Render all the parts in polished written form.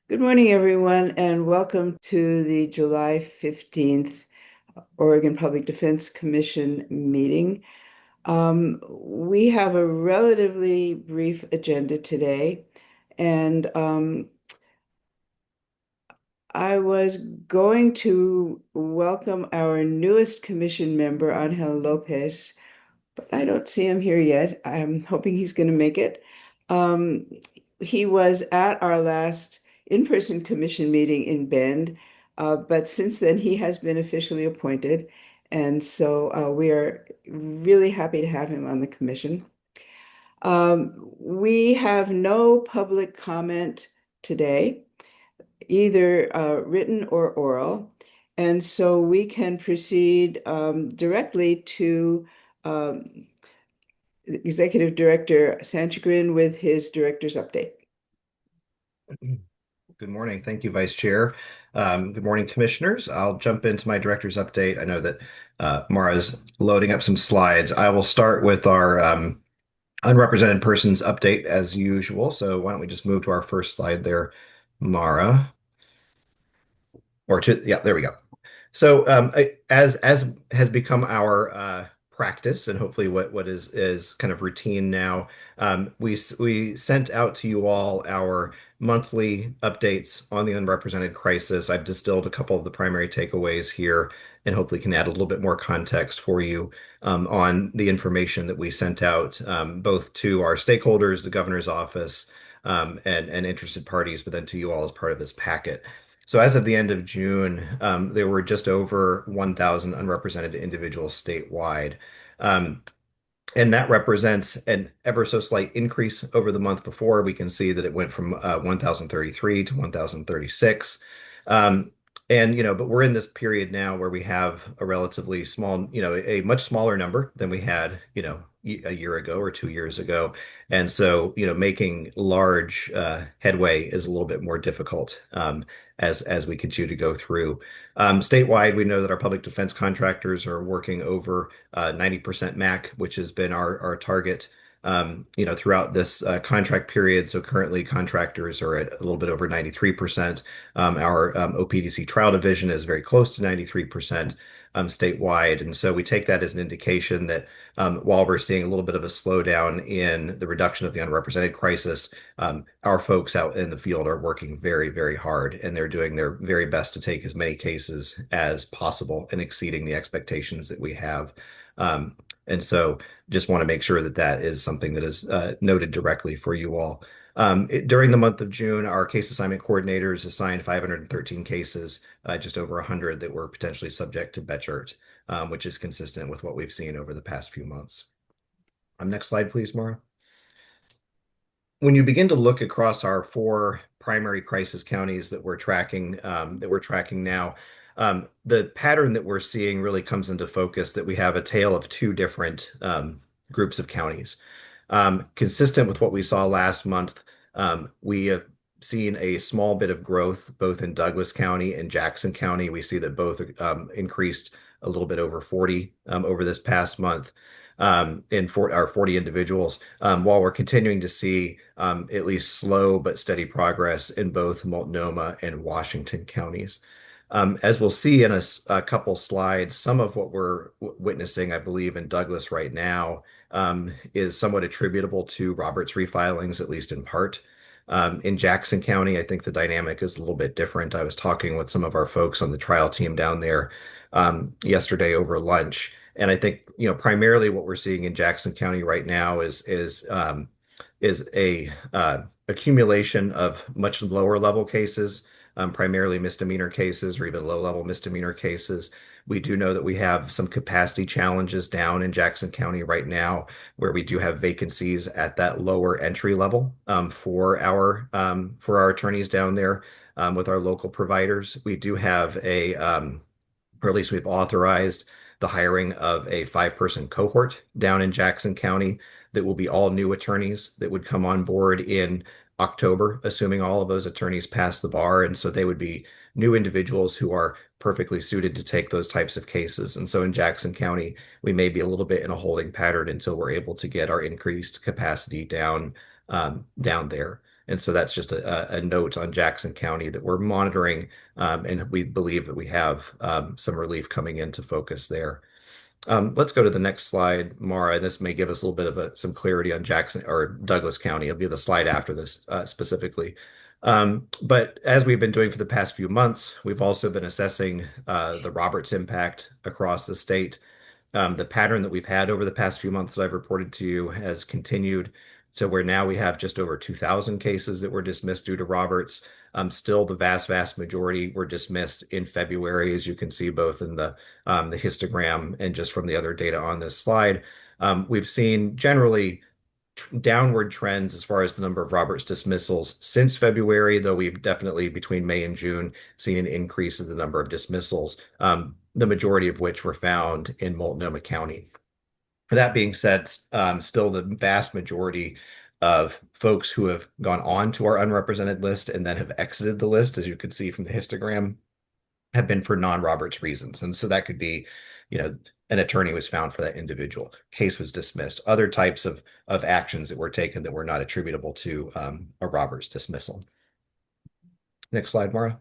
Good morning, everyone, and welcome to the July 15th Oregon Public Defense Commission meeting. We have a relatively brief agenda today, and I was going to welcome our newest commission member, Angel Lopez, but I don't see him here yet. I'm hoping he's going to make it. Um, he was at our last in-person commission meeting in Bend, but since then he has been officially appointed, and so we are really happy to have him on the commission. We have no public comment today, either written or oral, and so we can proceed directly to Executive Director Sanchagrin with his director's update. Good morning. Thank you, Vice Chair. Good morning, Commissioners. I'll jump into my director's update. I know that Mara's loading up some slides. I will start with our unrepresented persons update as usual. So why don't we just move to our first slide there, Mara? Yeah, there we go. So, as has become our practice, and hopefully what is kind of routine now, we sent out to you all our monthly updates on the unrepresented crisis. I've distilled a couple of the primary takeaways here, and hopefully can add a little bit more context for you on the information that we sent out, both to our stakeholders, the governor's office, and interested parties, but then to you all as part of this packet. So as of the end of June, there were just over 1,000 unrepresented individuals statewide. Um, and that represents an ever so slight increase over the month before. We can see that it went from 1,033 to 1,036. Um, but we're in this period now where we have a relatively small, a much smaller number than we had, a year ago or 2 years ago. And so, making large headway is a little bit more difficult as we continue to go through. Statewide, we know that our public defense contractors are working over 90% MAC, which has been our target, throughout this contract period. So currently, contractors are at a little bit over 93%. Our OPDC trial division is very close to 93%. Statewide. And so we take that as an indication that while we're seeing a little bit of a slowdown in the reduction of the unrepresented crisis, our folks out in the field are working very, very hard, and they're doing their very best to take as many cases as possible and exceeding the expectations that we have. And so just want to make sure that that is something that is noted directly for you all. During the month of June, our case assignment coordinators assigned 513 cases, just over 100 that were potentially subject to Betchert, which is consistent with what we've seen over the past few months. Next slide, please, Maura. When you begin to look across our four primary crisis counties that we're tracking now, the pattern that we're seeing really comes into focus that we have a tale of two different groups of counties. Consistent with what we saw last month, we have seen a small bit of growth both in Douglas County and Jackson County. We see that both increased a little bit over 40 over this past month in our 40 individuals, while we're continuing to see at least slow but steady progress in both Multnomah and Washington counties. As we'll see in a couple slides, some of what we're witnessing, I believe, in Douglas right now is somewhat attributable to Roberts refilings, at least in part. In Jackson County, I think the dynamic is a little bit different. I was talking with some of our folks on the trial team down there yesterday over lunch, and I think primarily what we're seeing in Jackson County right now is a accumulation of much lower level cases, primarily misdemeanor cases or even low level misdemeanor cases. We do know that we have some capacity challenges down in Jackson County right now, where we do have vacancies at that lower entry level for our attorneys down there with our local providers. We do have or at least we've authorized the hiring of a 5-person cohort down in Jackson County that will be all new attorneys that would come on board in October, assuming all of those attorneys pass the bar. And so they would be new individuals who are perfectly suited to take those types of cases. And so in Jackson County, we may be a little bit in a holding pattern until we're able to get our increased capacity down down there. And so that's just a note on Jackson County that we're monitoring, and we believe that we have some relief coming into focus there. Let's go to the next slide, Mara, and this may give us a little bit of some clarity on Jackson or Douglas County. It'll be the slide after this specifically. But as we've been doing for the past few months, we've also been assessing the Roberts impact across the state. The pattern that we've had over the past few months that I've reported to you has continued. So where now we have just over 2,000 cases that were dismissed due to Roberts. Still, the vast majority were dismissed in February, as you can see both in the histogram and just from the other data on this slide. We've seen generally downward trends as far as the number of Roberts dismissals since February, though we've definitely between May and June seen an increase in the number of dismissals, the majority of which were found in Multnomah County. That being said, still the vast majority of folks who have gone on to our unrepresented list and then have exited the list, as you can see from the histogram, have been for non-Roberts reasons. And so that could be, an attorney was found for that individual, case was dismissed, other types of actions that were taken that were not attributable to a Roberts dismissal. Next slide, Mara.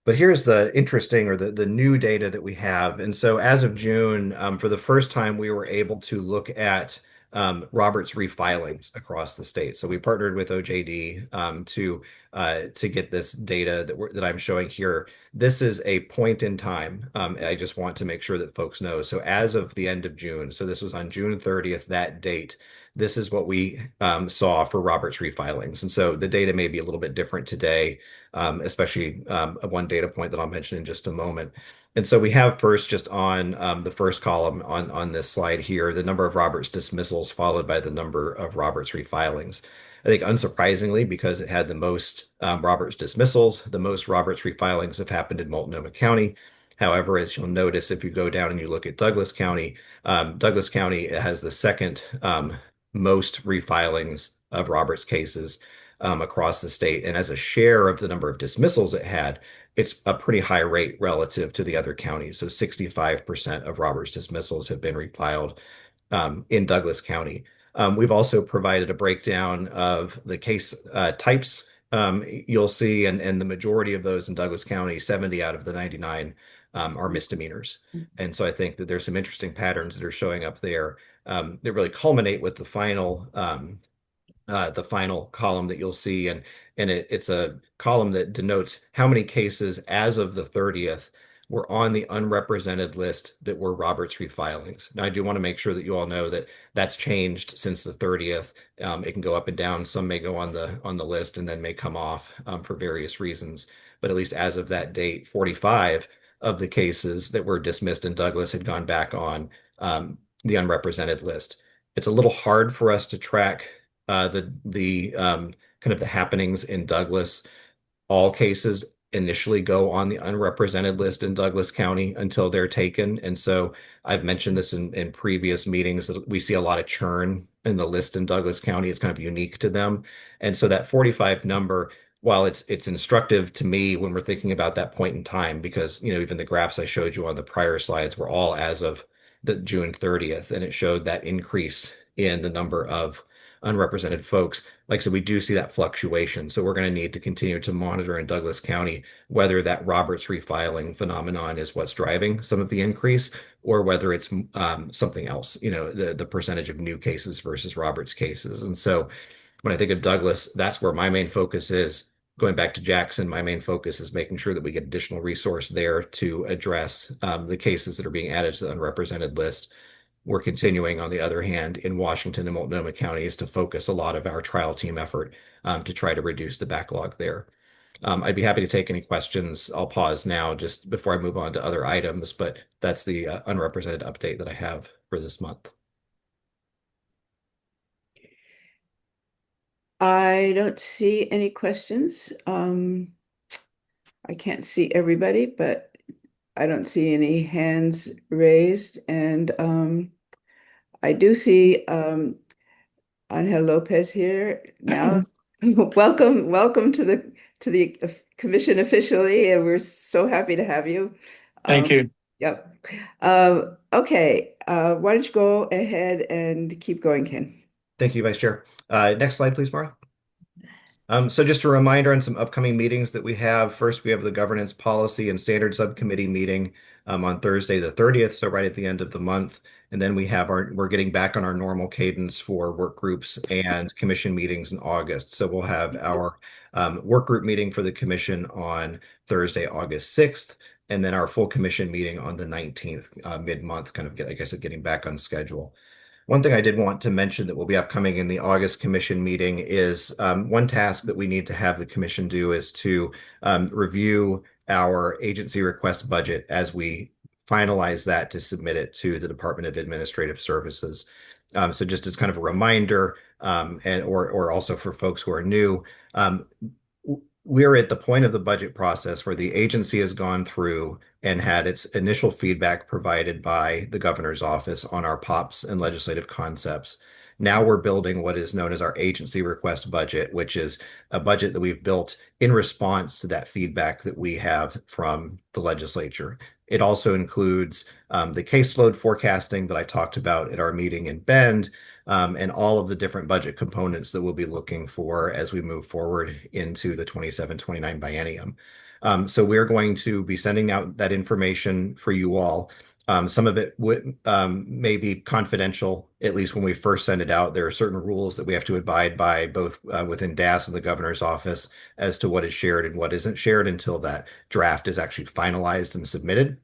But here's the interesting or the new data that we have. And so as of June, for the first time, we were able to look at Roberts refilings across the state. So we partnered with OJD to get this data that I'm showing here. This is a point in time. I just want to make sure that folks know. So as of the end of June, so this was on June 30th, that date, this is what we saw for Roberts refilings. And so the data may be a little bit different today, especially one data point that I'll mention in just a moment. And so we have first just on the first column on this slide here, the number of Roberts dismissals followed by the number of Roberts refilings. I think unsurprisingly, because it had the most Roberts dismissals, the most Roberts refilings have happened in Multnomah County. However, as you'll notice, if you go down and you look at Douglas County has the second most refilings of Roberts cases across the state. And as a share of the number of dismissals it had, it's a pretty high rate relative to the other counties. So 65% of Roberts dismissals have been refiled in Douglas County. We've also provided a breakdown of the case types. You'll see, and the majority of those in Douglas County, 70 out of the 99 are misdemeanors. And so I think that there's some interesting patterns that are showing up there that really culminate with the final column that you'll see, and it's a column that denotes how many cases as of the 30th were on the unrepresented list that were Roberts refilings. Now, I do want to make sure that you all know that that's changed since the 30th. It can go up and down. Some may go on the list and then may come off for various reasons. But at least as of that date, 45 of the cases that were dismissed in Douglas had gone back on the unrepresented list. It's a little hard for us to track the kind of the happenings in Douglas. All cases initially go on the unrepresented list in Douglas County until they're taken. And so I've mentioned this in previous meetings that we see a lot of churn in the list in Douglas County. It's kind of unique to them. And so that 45 number, while it's instructive to me when we're thinking about that point in time, because even the graphs I showed you on the prior slides were all as of the June 30th, and it showed that increase in the number of unrepresented folks. Like I said, we do see that fluctuation. So we're going to need to continue to monitor in Douglas County whether that Roberts refiling phenomenon is what's driving some of the increase or whether it's something else, the percentage of new cases versus Roberts cases. And so when I think of Douglas, that's where my main focus is. Going back to Jackson, my main focus is making sure that we get additional resource there to address the cases that are being added to the unrepresented list. We're continuing, on the other hand, in Washington and Multnomah counties to focus a lot of our trial team effort to try to reduce the backlog there. I'd be happy to take any questions. I'll pause now just before I move on to other items, but that's the unrepresented update that I have for this month. I don't see any questions. I can't see everybody, but I don't see any hands raised. And I do see Angel Lopez here now. Welcome to the commission officially, and we're so happy to have you. Thank you. Yep. Okay. Why don't you go ahead and keep going, Ken? Thank you, Vice Chair. Next slide, please, Mara. So just a reminder on some upcoming meetings that we have. First, we have the Governance Policy and Standard Subcommittee meeting on Thursday the 30th, so right at the end of the month. And then we're getting back on our normal cadence for work groups and commission meetings in August. So we'll have our work group meeting for the commission on Thursday, August 6th, and then our full commission meeting on the 19th, mid-month, kind of like I said, getting back on schedule. One thing I did want to mention that will be upcoming in the August commission meeting is one task that we need to have the commission do is to review our agency request budget as we finalize that to submit it to the Department of Administrative Services. So just as kind of a reminder, and or also for folks who are new, um, we're at the point of the budget process where the agency has gone through and had its initial feedback provided by the governor's office on our POPs and legislative concepts. Now we're building what is known as our agency request budget, which is a budget that we've built in response to that feedback that we have from the legislature. It also includes the caseload forecasting that I talked about at our meeting in Bend, and all of the different budget components that we'll be looking for as we move forward into the 27-29 biennium. So we're going to be sending out that information for you all. Some of it may be confidential, at least when we first send it out. There are certain rules that we have to abide by, both within DAS and the governor's office, as to what is shared and what isn't shared until that draft is actually finalized and submitted.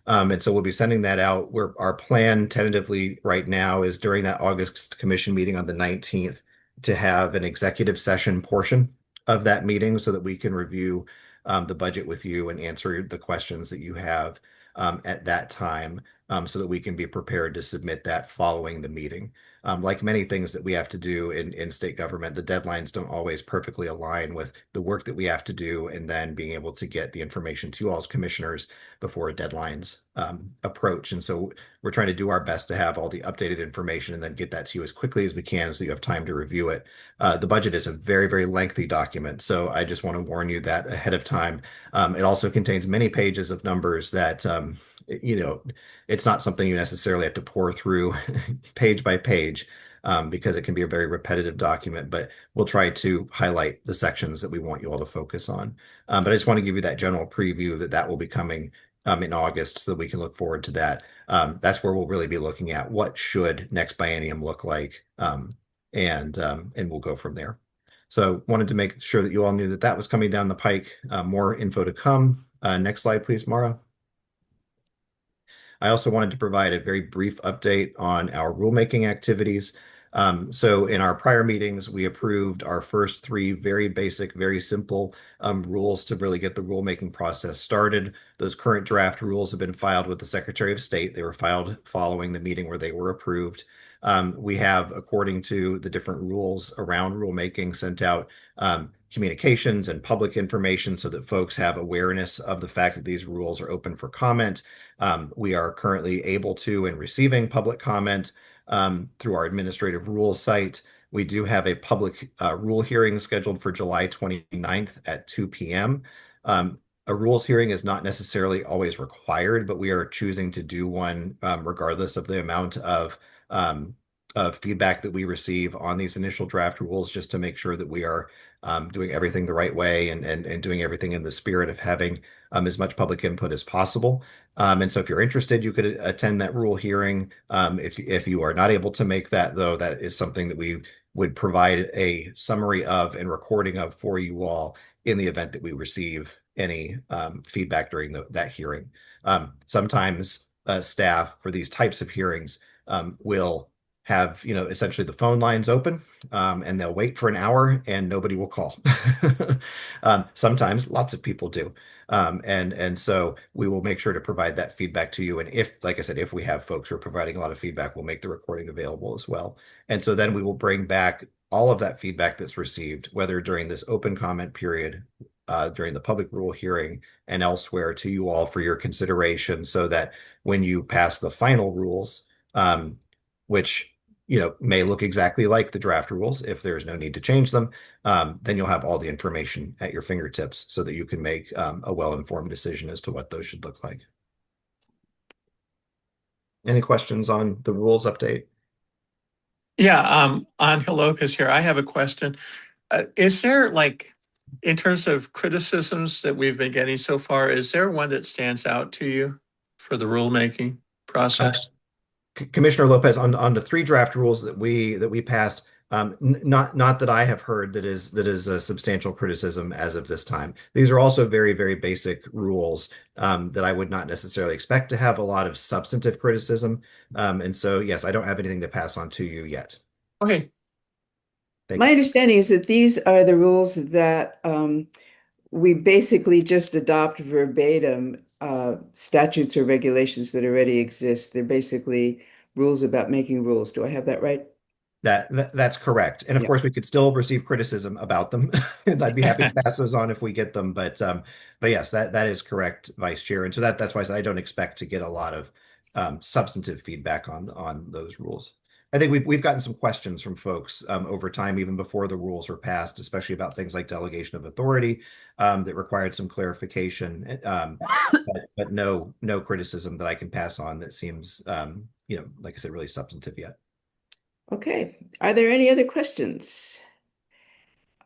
And so we'll be sending that out. Our plan tentatively right now is during that August commission meeting on the 19th to have an executive session portion of that meeting so that we can review the budget with you and answer the questions that you have at that time, so that we can be prepared to submit that following the meeting. Like many things that we have to do in state government, the deadlines don't always perfectly align with the work that we have to do and then being able to get the information to all as commissioners before deadlines approach. And so we're trying to do our best to have all the updated information and then get that to you as quickly as we can so you have time to review it. The budget is a very, very lengthy document, so I just want to warn you that ahead of time. It also contains many pages of numbers that you know, it's not something you necessarily have to pour through page by page, because it can be a very repetitive document, but we'll try to highlight the sections that we want you all to focus on. But I just want to give you that general preview that will be coming in August so that we can look forward to that. That's where we'll really be looking at what should next biennium look like, and we'll go from there. So wanted to make sure that you all knew that that was coming down the pike. More info to come. Next slide, please, Mara. I also wanted to provide a very brief update on our rulemaking activities. So in our prior meetings, we approved our first three very basic, very simple rules to really get the rulemaking process started. Those current draft rules have been filed with the Secretary of State. They were filed following the meeting where they were approved. We have, according to the different rules around rulemaking, sent out communications and public information so that folks have awareness of the fact that these rules are open for comment. We are currently able to and receiving public comment through our administrative rules site. We do have a public rule hearing scheduled for July 29th at 2 p.m. A rules hearing is not necessarily always required, but we are choosing to do one regardless of the amount of feedback that we receive on these initial draft rules, just to make sure that we are doing everything the right way and doing everything in the spirit of having as much public input as possible. And so if you're interested, you could attend that rule hearing. If you are not able to make that, though, that is something that we would provide a summary of and recording of for you all in the event that we receive any feedback during that hearing. Sometimes staff for these types of hearings will have, essentially the phone lines open, and they'll wait for an hour and nobody will call. Sometimes lots of people do. And so we will make sure to provide that feedback to you. And if, like I said, if we have folks who are providing a lot of feedback, we'll make the recording available as well. And so then we will bring back all of that feedback that's received, whether during this open comment period, during the public rule hearing, and elsewhere, to you all for your consideration, so that when you pass the final rules, which may look exactly like the draft rules if there's no need to change them, then you'll have all the information at your fingertips so that you can make a well-informed decision as to what those should look like. Any questions on the rules update? Yeah, Angel Lopez here. I have a question. Is there in terms of criticisms that we've been getting so far, is there one that stands out to you for the rulemaking Uh, process? Commissioner Lopez, on the three draft rules that we passed, not that I have heard that is a substantial criticism as of this time. These are also very, very basic rules that I would not necessarily expect to have a lot of substantive criticism. And so, yes, I don't have anything to pass on to you yet. Okay. Thank My you. understanding is that these are the rules that we basically just adopt verbatim statutes or regulations that already exist. They're basically rules about making rules. Do I have that right? That's correct. And of Yeah. course, we could still receive criticism about them. And I'd be happy to pass those on if we get them. But yes, that is correct, Vice Chair. And so that's why I said I don't expect to get a lot of substantive feedback on those rules. I think we've gotten some questions from folks over time, even before the rules were passed, especially about things like delegation of authority that required some clarification. But no criticism that I can pass on that seems like I said, really substantive yet. Okay. Are there any other questions?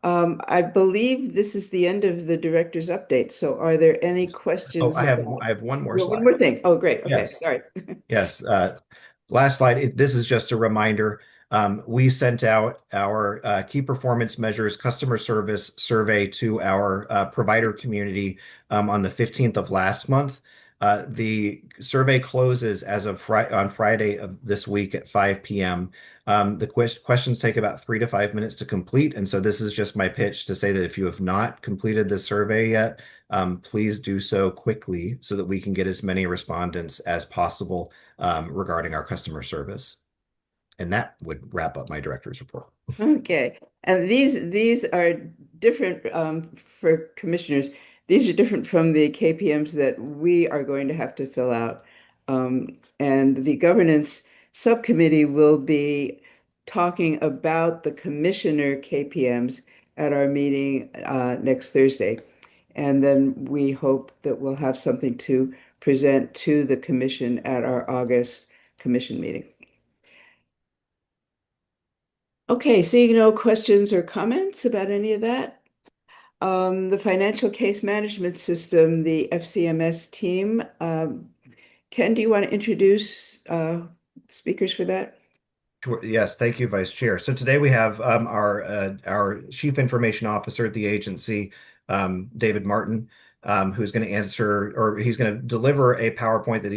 I believe this is the end of the director's update. So are there any Oh, questions I have about I have one more well, one slide. more thing? Oh, great. Okay. Yes. Sorry. Yes. Last slide. This is just a reminder. We sent out our key performance measures customer service survey to our provider community on the 15th of last month. The survey closes as of on Friday of this week at 5 p.m. The questions take about 3 to 5 minutes to complete. And so this is just my pitch to say that if you have not completed the survey yet, please do so quickly so that we can get as many respondents as possible regarding our customer service. And that would wrap up my director's report. Okay. And these are different for commissioners. These are different from the KPMs that we are going to have to fill out. And the governance subcommittee will be talking about the commissioner KPMs at our meeting next Thursday. And then we hope that we'll have something to present to the commission at our August commission meeting. Okay, seeing no questions or comments about any of that. The financial case management system, the FCMS team. Ken, do you want to introduce speakers for that? Sure. Yes, thank you, Vice Chair. So today we have our Chief Information Officer at the agency, David Martin, who's going to answer or he's going to deliver a PowerPoint that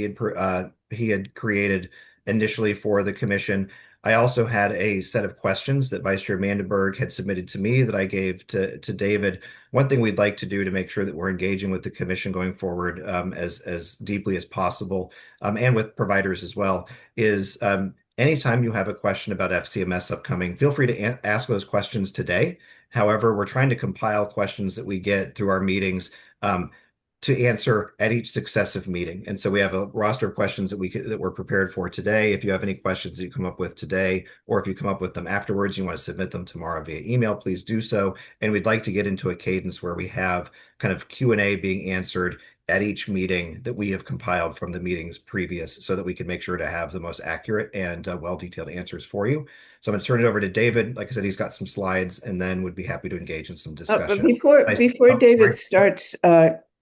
he had created initially for the commission. I also had a set of questions that Vice Chair Mandenberg had submitted to me that I gave to David. One thing we'd like to do to make sure that we're engaging with the commission going forward as deeply as possible, and with providers as well, is anytime you have a question about FCMS upcoming, feel free to ask those questions today. However, we're trying to compile questions that we get through our meetings to answer at each successive meeting. And so we have a roster of questions that we're prepared for today. If you have any questions that you come up with today, or if you come up with them afterwards, you want to submit them tomorrow via email, please do so. And we'd like to get into a cadence where we have kind of Q&A being answered at each meeting that we have compiled from the meetings previous so that we can make sure to have the most accurate and well-detailed answers for you. So I'm going to turn it over to David. Like I said, he's got some slides and then would be happy to engage in some But discussion. before Oh, David sorry. starts,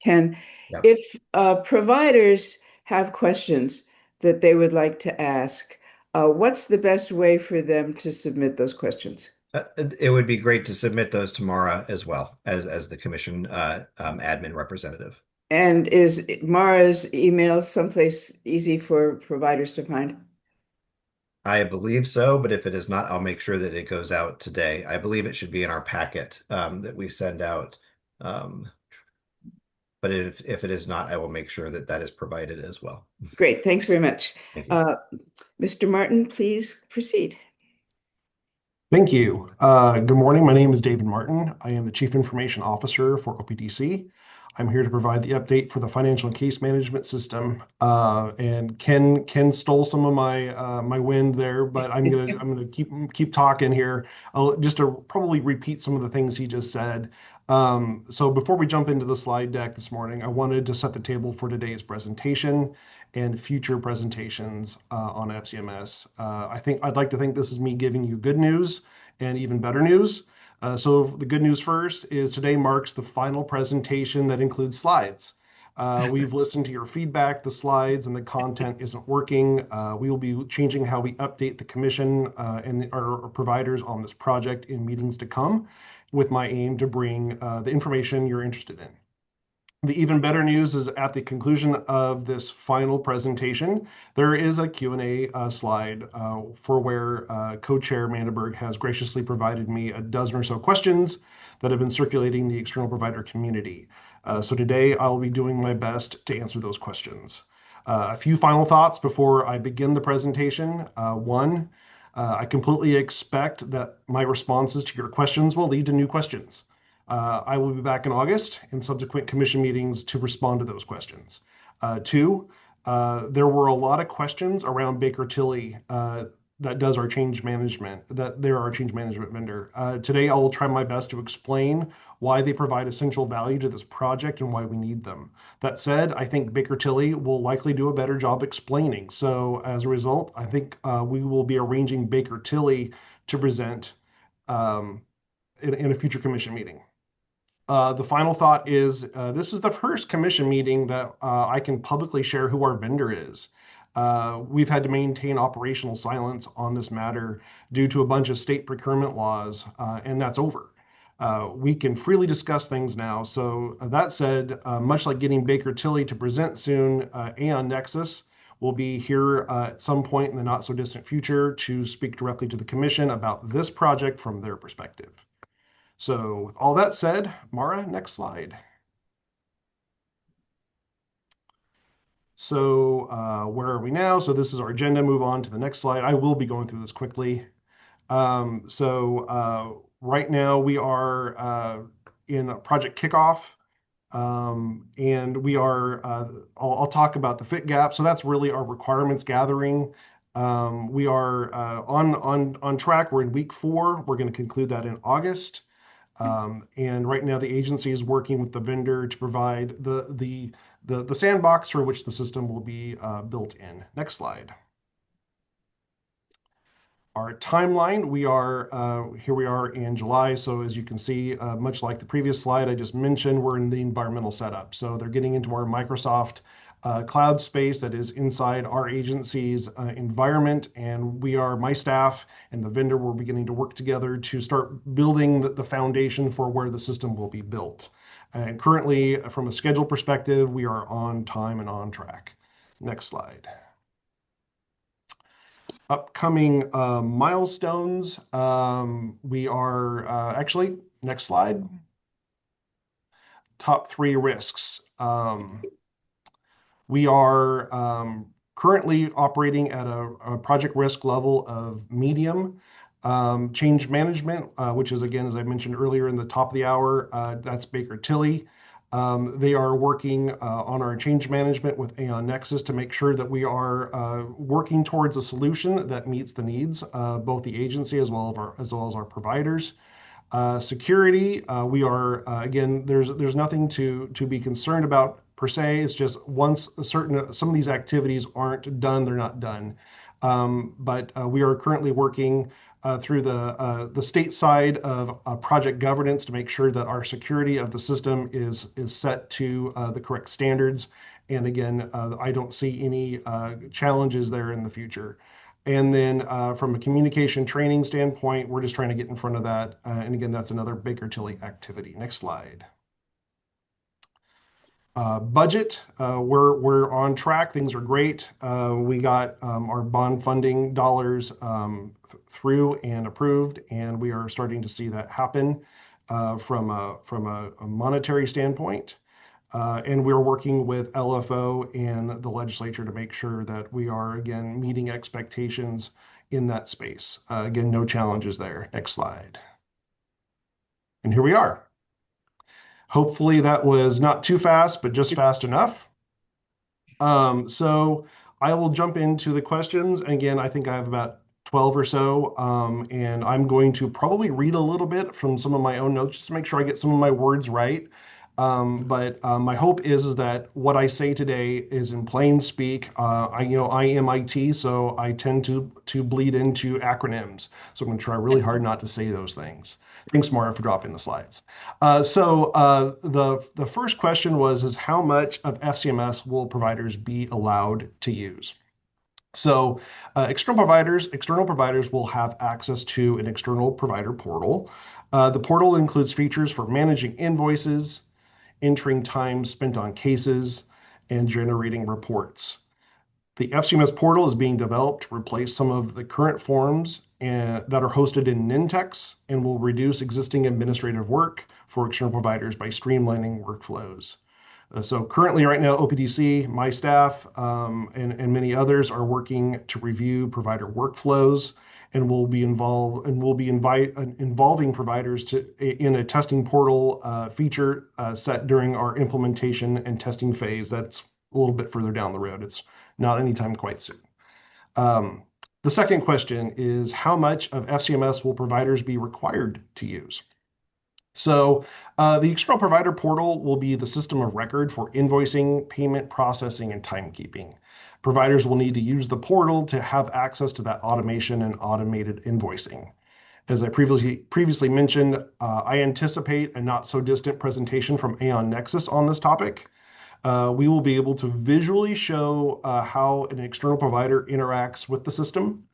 Ken, Yeah. if providers have questions that they would like to ask, what's the best way for them to submit those questions? It would be great to submit those tomorrow as well as the commission admin representative. And is Mara's email someplace easy for providers to find? I believe so, but if it is not, I'll make sure that it goes out today. I believe it should be in our packet that we send out. Um, but if it is not, I will make sure that that is provided as well. Great, thanks very much. Thank you. Uh, Mr. Martin, please proceed. Thank you. Good morning. My name is David Martin. I am the Chief Information Officer for OPDC. I'm here to provide the update for the financial and case management system. And Ken stole some of my wind there, but I'm gonna keep talking here. I'll just to probably repeat some of the things he just said. So before we jump into the slide deck this morning, I wanted to set the table for today's presentation and future presentations on FCMS. I'd like to think this is me giving you good news and even better news. So the good news first is today marks the final presentation that includes slides. We've listened to your feedback, the slides and the content isn't working. We will be changing how we update the commission and our providers on this project in meetings to come, with my aim to bring the information you're interested in. The even better news is at the conclusion of this final presentation, there is a Q&A slide for where co-chair Mandenberg has graciously provided me a dozen or so questions that have been circulating the external provider community. So today I'll be doing my best to answer those questions. A few final thoughts before I begin the presentation. One, I completely expect that my responses to your questions will lead to new questions. I will be back in August in subsequent commission meetings to respond to those questions. Two, there were a lot of questions around Baker Tilly that does our change management, that they're our change management vendor. Today, I will try my best to explain why they provide essential value to this project and why we need them. That said, I think Baker Tilly will likely do a better job explaining. So as a result, I think we will be arranging Baker Tilly to present in a future commission meeting. The final thought is this is the first commission meeting that I can publicly share who our vendor is. We've had to maintain operational silence on this matter due to a bunch of state procurement laws, and that's over. We can freely discuss things now. So that said, much like getting Baker Tilly to present soon, Aon Nexus will be here at some point in the not so distant future to speak directly to the commission about this project from their perspective. So with all that said, Mara, next slide. So where are we now? So this is our agenda. Move on to the next slide. I will be going through this quickly. Right now we are in a project kickoff. And we are, I'll talk about the fit gap. So that's really our requirements gathering. We are on track. We're in week 4. We're going to conclude that in August. And right now the agency is working with the vendor to provide the sandbox for which the system will be built in. Next slide. Our timeline, here we are in July. So as you can see, much like the previous slide I just mentioned, we're in the environmental setup. So they're getting into our Microsoft cloud space that is inside our agency's environment. And my staff and the vendor, we're beginning to work together to start building the foundation for where the system will be built. And currently, from a schedule perspective, we are on time and on track. Next slide. Upcoming milestones. We are actually, next slide. Top 3 risks. We are currently operating at a project risk level of medium. Change management, which is, again, as I mentioned earlier in the top of the hour, that's Baker Tilly. They are working on our change management with Aon Nexus to make sure that we are working towards a solution that meets the needs of both the agency as well as our providers. Security, we are again, there's nothing to be concerned about per se. It's just once some of these activities aren't done, they're not done. But we are currently working through the state side of project governance to make sure that our security of the system is set to the correct standards. And again, I don't see any challenges there in the future. And then from a communication training standpoint, we're just trying to get in front of that. And again, that's another Baker Tilly activity. Next slide. Budget, we're on track. Things are great. We got our bond funding dollars through and approved, and we are starting to see that happen from a monetary standpoint. And we're working with LFO and the legislature to make sure that we are, again, meeting expectations in that space. Again, no challenges there. Next slide. And here we are. Hopefully that was not too fast, but just fast enough. So I will jump into the questions. And again, I think I have about 12 or so, and I'm going to probably read a little bit from some of my own notes just to make sure I get some of my words right. But my hope is that what I say today is in plain speak. I am IT, so I tend to bleed into acronyms. So I'm going to try really hard not to say those things. Thanks, Maura, for dropping the slides. The first question is how much of FCMS will providers be allowed to use? So external providers will have access to an external provider portal. The portal includes features for managing invoices, entering time spent on cases, and generating reports. The FCMS portal is being developed to replace some of the current forms that are hosted in Nintex and will reduce existing administrative work for external providers by streamlining workflows. So currently, right now, OPDC, my staff, and many others are working to review provider workflows, and involving providers in a testing portal feature set during our implementation and testing phase. That's a little bit further down the road. It's not anytime quite soon. The second question is how much of FCMS will providers be required to use? So the external provider portal will be the system of record for invoicing, payment processing, and timekeeping. Providers will need to use the portal to have access to that automation and automated invoicing. As I previously mentioned, I anticipate a not so distant presentation from Aon Nexus on this topic. We will be able to visually show how an external provider interacts with the system.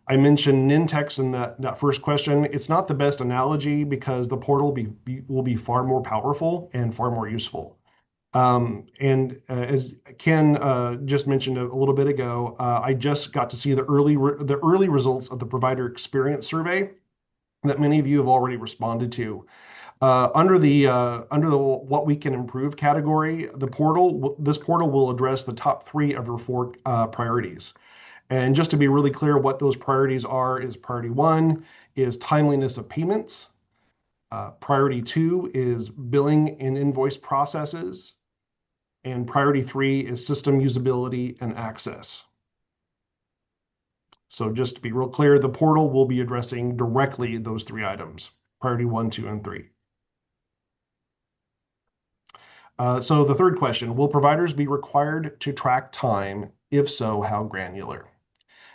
I mentioned Nintex in that first question. It's not the best analogy because the portal will be far more powerful and far more useful. As Ken just mentioned a little bit ago, I just got to see the early results of the provider experience survey that many of you have already responded to. Under the what we can improve category, this portal will address the top 3 of your 4 priorities. And just to be really clear, what those priorities are is priority 1 is timeliness of payments. Priority 2 is billing and invoice processes. And priority 3 is system usability and access. So just to be real clear, the portal will be addressing directly those 3 items, priority 1, 2, and 3. So the third question, will providers be required to track time? If so, how granular?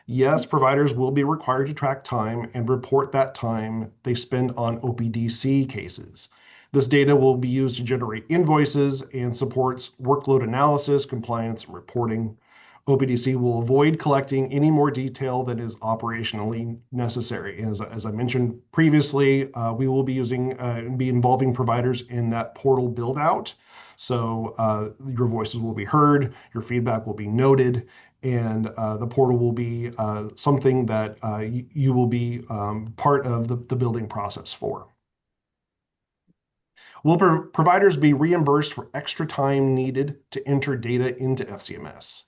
Yes, providers will be required to track time and report that time they spend on OPDC cases. This data will be used to generate invoices and supports workload analysis, compliance, and reporting. OPDC will avoid collecting any more detail than is operationally necessary. As I mentioned previously, we will be involving providers in that portal build out. So your voices will be heard, your feedback will be noted, and the portal will be something that you will be part of the building process for. Will providers be reimbursed for extra time needed to enter data into FCMS?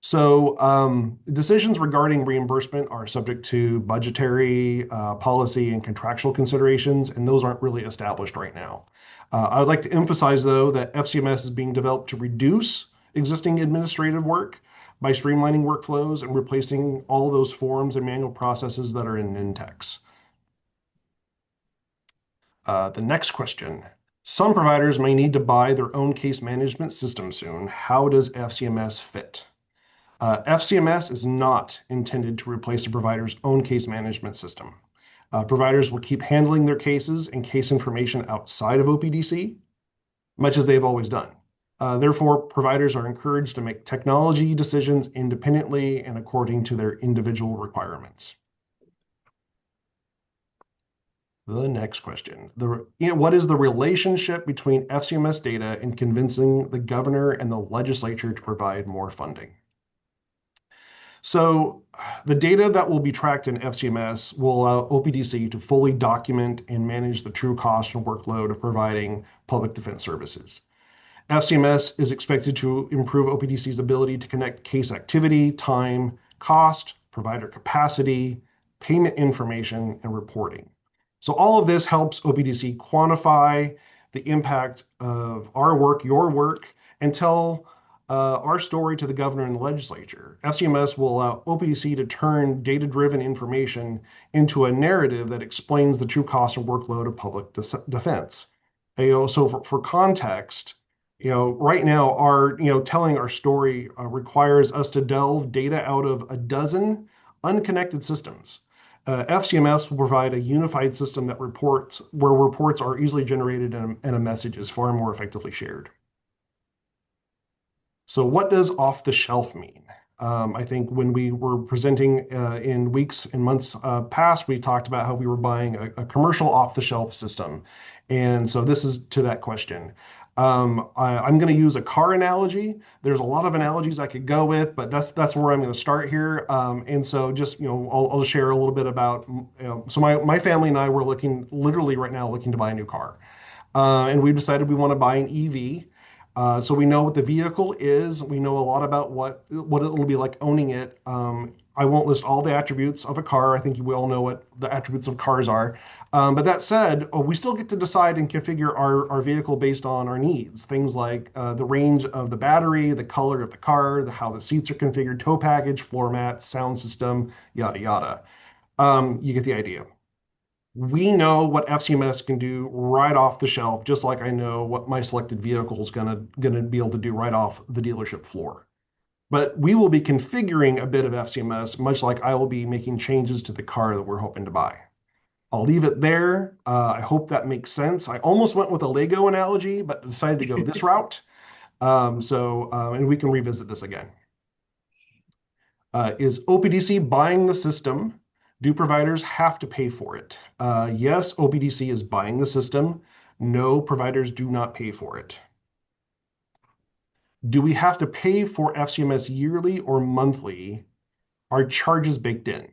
So decisions regarding reimbursement are subject to budgetary, policy, and contractual considerations, and those aren't really established right now. I would like to emphasize, though, that FCMS is being developed to reduce existing administrative work by streamlining workflows and replacing all of those forms and manual processes that are in Nintex. The next question. Some providers may need to buy their own case management system soon. How does FCMS fit? FCMS is not intended to replace a provider's own case management system. Providers will keep handling their cases and case information outside of OPDC, much as they've always done. Therefore, providers are encouraged to make technology decisions independently and according to their individual requirements. The next question. What is the relationship between FCMS data and convincing the governor and the legislature to provide more funding? So the data that will be tracked in FCMS will allow OPDC to fully document and manage the true cost and workload of providing public defense services. FCMS is expected to improve OPDC's ability to connect case activity, time, cost, provider capacity, payment information, and reporting. So all of this helps OPDC quantify the impact of our work, your work, and tell our story to the governor and the legislature. FCMS will allow OPDC to turn data-driven information into a narrative that explains the true cost and workload of public defense. So for context, right now, telling our story requires us to delve data out of a dozen unconnected systems. FCMS will provide a unified system that where reports are easily generated and a message is far more effectively shared. So what does off the shelf mean? I think when we were presenting in weeks and months past, we talked about how we were buying a commercial off-the-shelf system. And so this is to that question. I'm going to use a car analogy. There's a lot of analogies I could go with, but that's where I'm going to start here. And so just, I'll share a little bit about, so my family and I were literally right now looking to buy a new car. And we decided we want to buy an EV. So we know what the vehicle is. We know a lot about what it'll be like owning it. I won't list all the attributes of a car. I think you all know what the attributes of cars are. But that said, we still get to decide and configure our vehicle based on our needs. Things like the range of the battery, the color of the car, how the seats are configured, tow package, floor mat, sound system, yada, yada. You get the idea. We know what FCMS can do right off the shelf, just like I know what my selected vehicle is gonna be able to do right off the dealership floor. But we will be configuring a bit of FCMS, much like I will be making changes to the car that we're hoping to buy. I'll leave it there. I hope that makes sense. I almost went with a Lego analogy, but decided to go this route. And we can revisit this again. Is OPDC buying the system? Do providers have to pay for it? Yes, OPDC is buying the system. No, providers do not pay for it. Do we have to pay for FCMS yearly or monthly? Are charges baked in?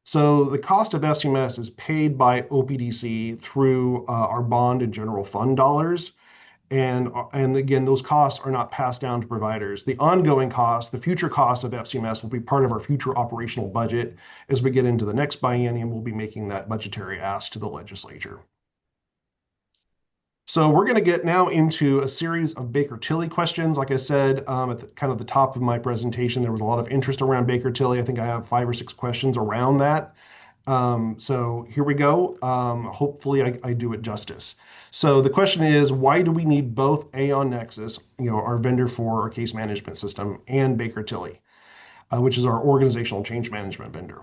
So the cost of FCMS is paid by OPDC through our bond and general fund dollars. And again, those costs are not passed down to providers. The ongoing costs, the future costs of FCMS will be part of our future operational budget. As we get into the next biennium, we'll be making that budgetary ask to the legislature. So we're going to get now into a series of Baker-Tilly questions. Like I said, at kind of the top of my presentation, there was a lot of interest around Baker-Tilly. I think I have 5 or 6 questions around that. So here we go. Hopefully I do it justice. So the question is, why do we need both Aon Nexus, our vendor for our case management system, and Baker-Tilly, which is our organizational change management vendor?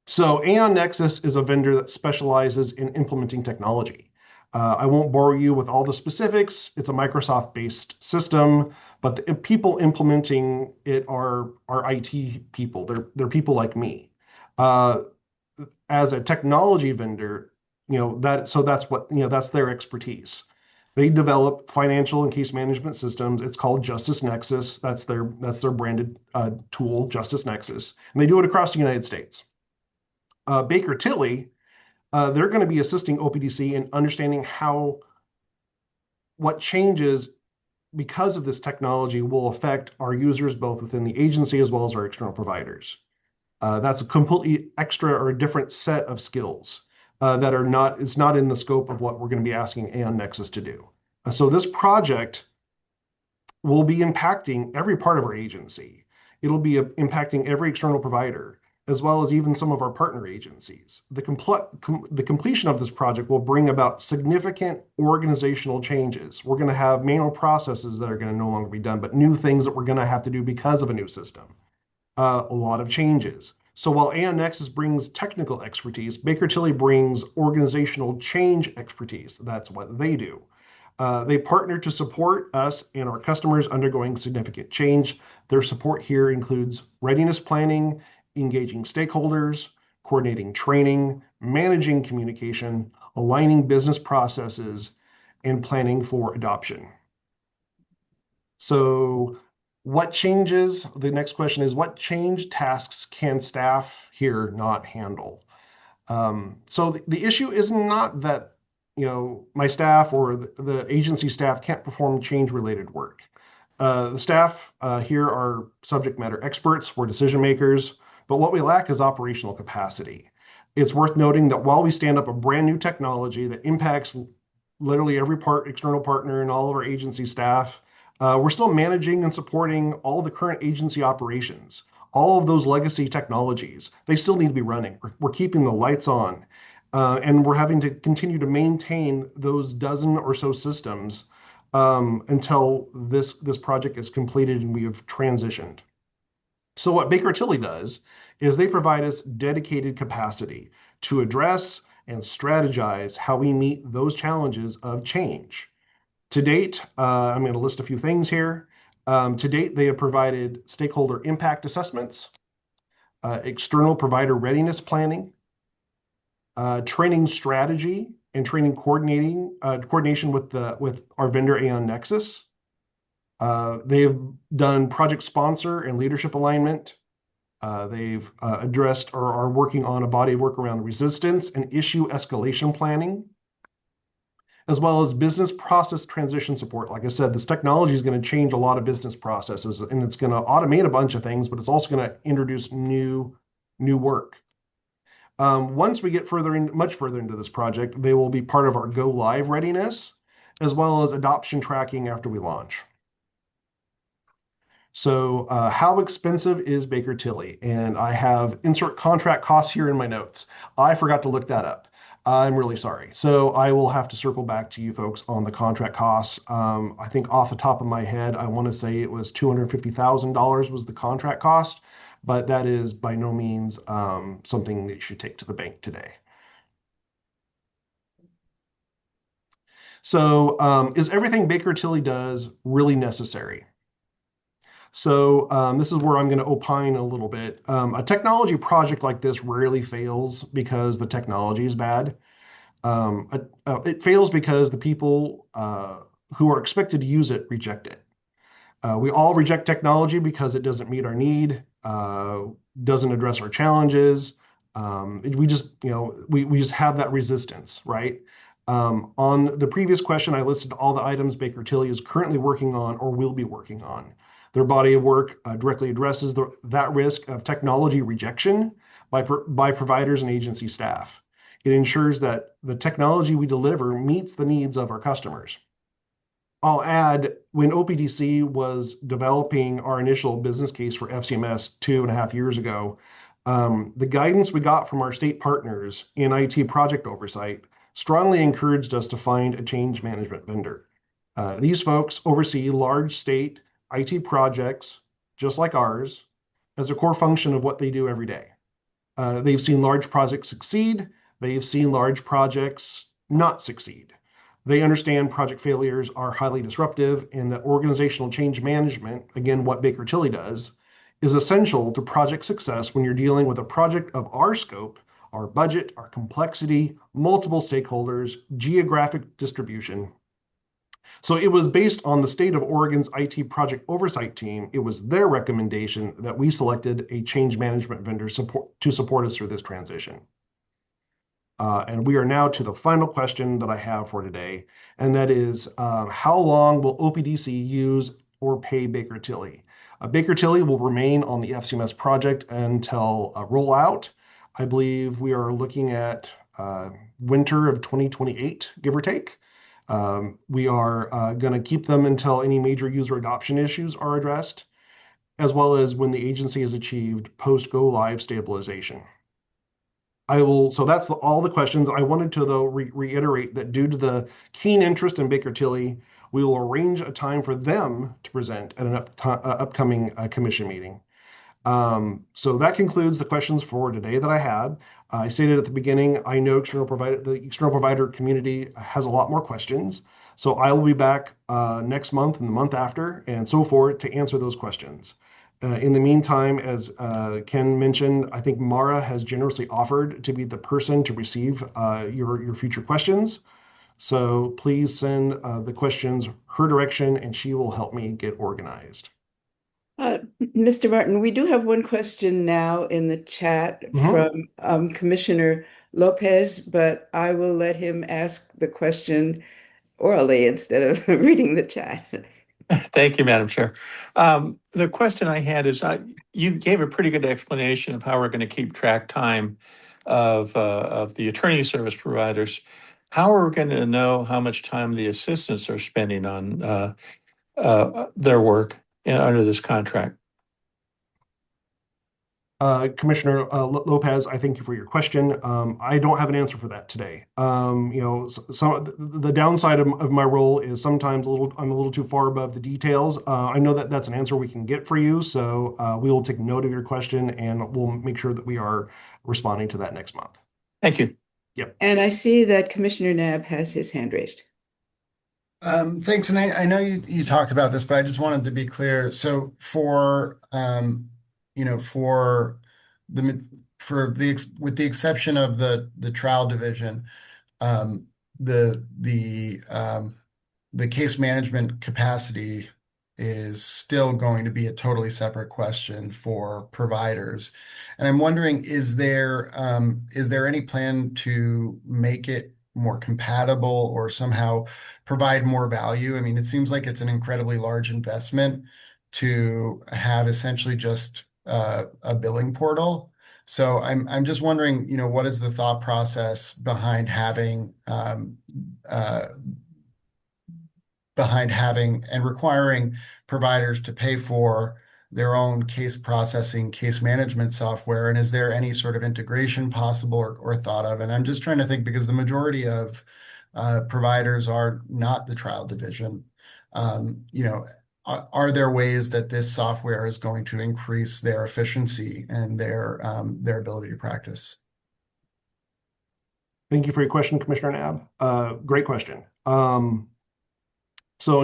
So Aon Nexus is a vendor that specializes in implementing technology. I won't bore you with all the specifics. It's a Microsoft-based system, but the people implementing it are IT people. They're people like me. As a technology vendor, that's their expertise. They develop financial and case management systems. It's called Justice Nexus. That's their branded tool, Justice Nexus, and they do it across the United States. Baker-Tilly, they're going to be assisting OPDC in understanding what changes because of this technology will affect our users both within the agency as well as our external providers. That's a completely extra or a different set of skills it's not in the scope of what we're going to be asking Aon Nexus to do. So this project will be impacting every part of our agency. It'll be impacting every external provider, as well as even some of our partner agencies. The completion of this project will bring about significant organizational changes. We're going to have manual processes that are going to no longer be done, but new things that we're going to have to do because of a new system. A lot of changes. So while Aon Nexus brings technical expertise, Baker-Tilly brings organizational change expertise. That's what they do. They partner to support us and our customers undergoing significant change. Their support here includes readiness planning, engaging stakeholders, coordinating training, managing communication, aligning business processes, and planning for adoption. So what changes? The next question is, what change tasks can staff here not handle? So the issue is not that my staff or the agency staff can't perform change-related work. The staff here are subject matter experts, we're decision makers, but what we lack is operational capacity. It's worth noting that while we stand up a brand new technology that impacts literally every external partner and all of our agency staff. We're still managing and supporting all the current agency operations. All of those legacy technologies, they still need to be running. We're keeping the lights on. And we're having to continue to maintain those dozen or so systems until this project is completed and we have transitioned. So what Baker Tilly does is they provide us dedicated capacity to address and strategize how we meet those challenges of change. To date, I'm going to list a few things here. To date, they have provided stakeholder impact assessments, external provider readiness planning, training strategy and training coordination with our vendor Aon Nexus. They've done project sponsor and leadership alignment. They've addressed or are working on a body of work around resistance and issue escalation planning, as well as business process transition support. Like I said, this technology is going to change a lot of business processes, and it's going to automate a bunch of things, but it's also going to introduce new work. Once we get much further into this project, they will be part of our go live readiness, as well as adoption tracking after we launch. So how expensive is Baker Tilly? And I have insert contract costs here in my notes. I forgot to look that up. I'm really sorry. So I will have to circle back to you folks on the contract costs. I think off the top of my head, I want to say it was $250,000 was the contract cost, but that is by no means something that you should take to the bank today. So is everything Baker Tilly does really necessary? So this is where I'm going to opine a little bit. A technology project like this rarely fails because the technology is bad. It fails because the people who are expected to use it reject it. We all reject technology because it doesn't meet our need, doesn't address our challenges. We just have that resistance, right? On the previous question, I listed all the items Baker Tilly is currently working on or will be working on. Their body of work directly addresses that risk of technology rejection by providers and agency staff. It ensures that the technology we deliver meets the needs of our customers. I'll add, when OPDC was developing our initial business case for FCMS 2.5 years ago, the guidance we got from our state partners in IT project oversight strongly encouraged us to find a change management vendor. These folks oversee large state IT projects, just like ours, as a core function of what they do every day. They've seen large projects succeed. They've seen large projects not succeed. They understand project failures are highly disruptive and that organizational change management, again, what Baker Tilly does, is essential to project success when you're dealing with a project of our scope, our budget, our complexity, multiple stakeholders, geographic distribution. So it was based on the state of Oregon's IT project oversight team. It was their recommendation that we selected a change management vendor to support us through this transition. And we are now to the final question that I have for today, and that is, how long will OPDC use or pay Baker Tilly? Baker Tilly will remain on the FCMS project until rollout. I believe we are looking at winter of 2028, give or take. We are going to keep them until any major user adoption issues are addressed, as well as when the agency has achieved post-go live stabilization. So that's all the questions. I wanted to, though, reiterate that due to the keen interest in Baker Tilly, we will arrange a time for them to present at an upcoming commission meeting. So that concludes the questions for today that I had. I stated at the beginning, I know the external provider community has a lot more questions. So I will be back next month and the month after and so forth to answer those questions. In the meantime, as Ken mentioned, I think Mara has generously offered to be the person to receive your future questions. So please send the questions her direction and she will help me get organized. Mr. Martin, we do have one question now in the chat from Commissioner Lopez, but I will let him ask the question orally instead of reading the chat. Thank you, Madam Chair. The question I had is, you gave a pretty good explanation of how we're going to keep track time of the attorney service providers. how are we going to know how much time the assistants are spending on their work under this contract? Commissioner Lopez, I thank you for your question. I don't have an answer for that today. The downside of my role is sometimes I'm a little too far above the details. I know that that's an answer we can get for you, so we will take note of your question and we'll make sure that we are responding to that next month. Thank you. Yep. And I see that Commissioner Nab has his hand raised. Thanks. And I know you talked about this, but I just wanted to be clear. So for the with the exception of the trial division, um, the the um, the case management capacity is still going to be a totally separate question for providers. And I'm wondering, is there any plan to make it more compatible or somehow provide more value? I mean, it seems like it's an incredibly large investment to have essentially just a billing portal. So I'm just wondering, what is the thought process uh, behind having and requiring providers to pay for their own case processing, case management software? And is there any sort of integration possible or thought of? And I'm just trying to think because the majority of providers are not the trial division. Are there ways that this software is going to increase their efficiency and their ability to practice? Thank you for your question, Commissioner Nab. Great question. And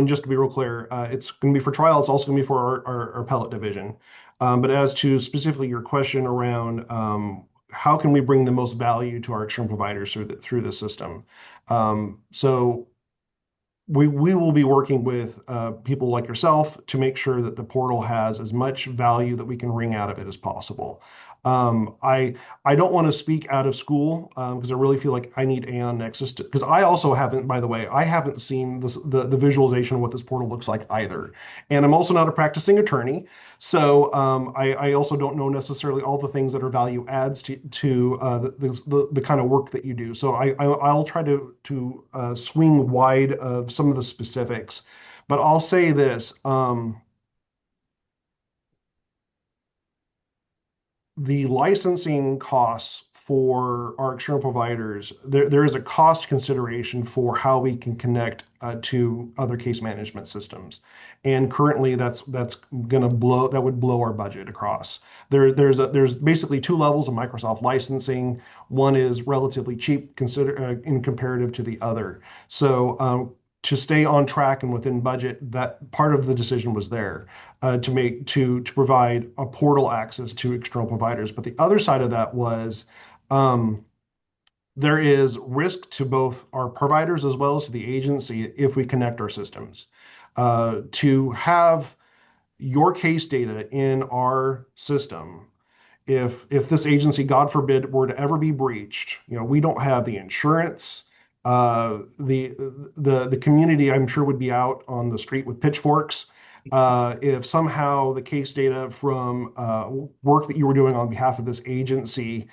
just to be real clear, it's going to be for trial. It's also going to be for our appellate division. But as to specifically your question around how can we bring the most value to our external providers through the system? So we will be working with people like yourself to make sure that the portal has as much value that we can wring out of it as possible. I don't want to speak out of school because I really feel like I need Aon Nexus because I also haven't, by the way, I haven't seen the visualization of what this portal looks like either. And I'm also not a practicing attorney. So I also don't know necessarily all the things that are value adds to the kind of work that you do. So I'll try to swing wide of some of the specifics. But I'll say this. The licensing costs for our external providers, there is a cost consideration for how we can connect to other case management systems. And currently that would blow our budget across. There's basically two levels of Microsoft licensing. One is relatively cheap in comparative to the other. So to stay on track and within budget, that part of the decision was there to provide a portal access to external providers. But the other side of that was there is risk to both our providers as well as to the agency if we connect our systems. To have your case data in our system, if this agency, God forbid, were to ever be breached, we don't have the insurance. The community, I'm sure, would be out on the street with pitchforks if somehow the case data from work that you were doing on behalf of this agency